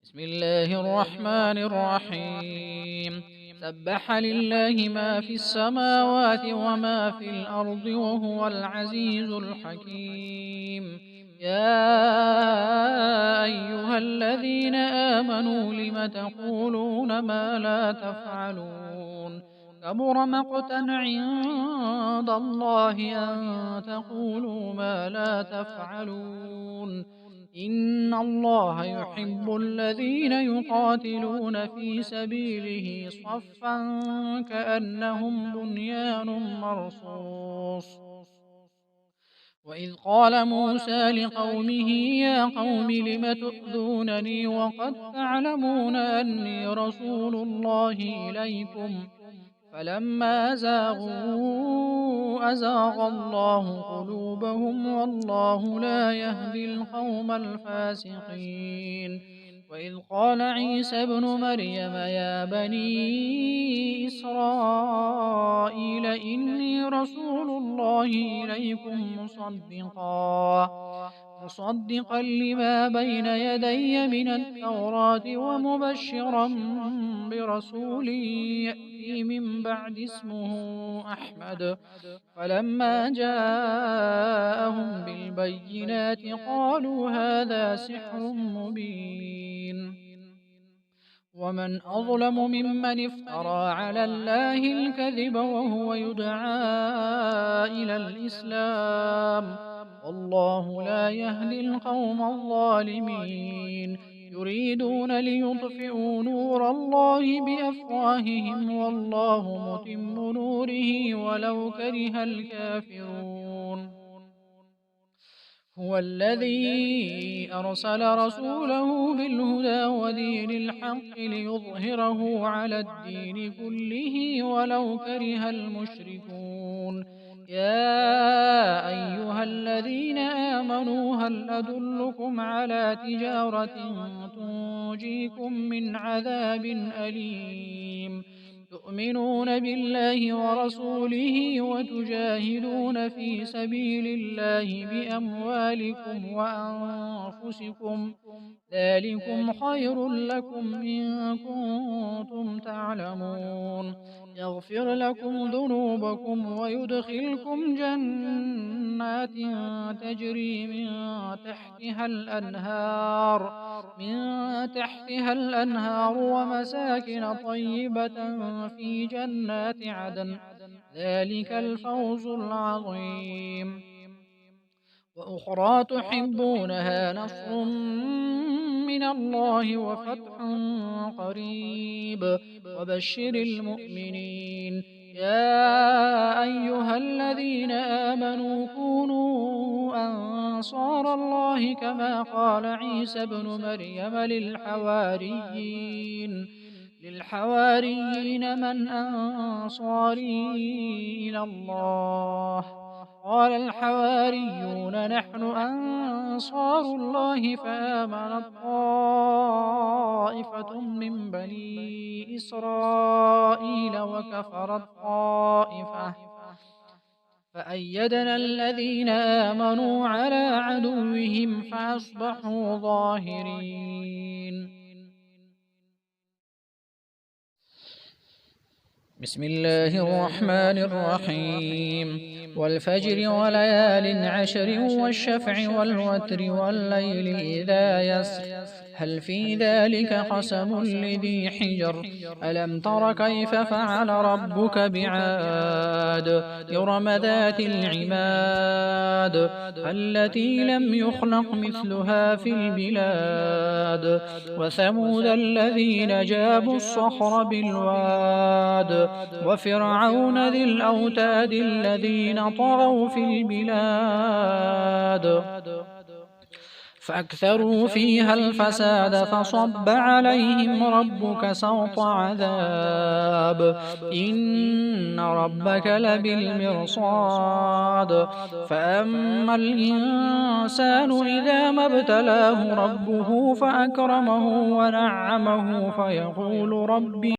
بسم الله الرحمن الرحيم. سبح لله ما في السماوات وما في الأرض وهو العزيز الحكيم. يا أيها الذين آمنوا لم تقولون ما لا تفعلون؟ كبر مقتا عند الله أن تقولوا ما لا تفعلون. إن الله يحب الذين يقاتلون في سبيله صفا كأنهم بنيان مرصوص. وإذ قال موسى لقومه يا قوم لم تؤذونني وقد تعلمون أني رسول الله إليكم فلما زاغوا أزاغ الله قلوبهم والله لا يهدي القوم الفاسقين. وإذ قال عيسى ابن مريم يا بني إسرائيل إني رسول الله إليكم مصدقا لما بين يدي من التوراة ومبشرا برسول يأتي من بعد اسمه أحمد. فلما جاءهم بالبينات قالوا هذا سحر مبين. ومن أظلم ممن افترى على الله الكذب وهو يدعى إلى الإسلام والله لا يهدي القوم الظالمين. يريدون ليطفئوا نور الله بأفواههم والله متم نوره ولو كره الكافرون. هو الذي أرسل رسوله بالهدى ودين الحق ليظهره على الدين كله ولو كره المشركون. يا أيها الذين آمنوا هل أدلكم على تجارة تنجيكم من عذاب أليم تؤمنون بالله ورسوله وتجاهدون في سبيل الله بأموالكم وأنفسكم ذلكم خير لكم إن كنتم تعلمون. يغفر لكم ذنوبكم ويدخلكم جنات تجري من تحتها الأنهار ومساكن طيبة في جنات عدن ذلك الفوز العظيم. وأخرى تحبونها نصر من الله وفتح قريب وبشر المؤمنين. يا أيها الذين آمنوا كونوا أنصار الله كما قال عيسى ابن مريم للحواريين من أنصاري إلى الله؟ قال الحواريون نحن أنصار الله فآمنت طائفة من بني إسرائيل وكفرت طائفة فأيدنا الذين آمنوا على عدوهم فأصبحوا ظاهرين. بسم الله الرحمن الرحيم. والفجر وليال عشر والشفع والوتر والليل إذا يسر هل في ذلك قسم لذي حجر ألم تر كيف فعل ربك بعاد إرم ذات العماد التي لم يخلق مثلها في البلاد وثمود الذين جابوا الصخر بالواد وفرعون ذي الأوتاد الذين طغوا في البلاد فأكثروا فيها الفساد فصب عليهم ربك سوط عذاب إن ربك لبالمرصاد. فأما الإنسان إذا ما ابتلاه ربه فأكرمه ونعمه فيقول ربي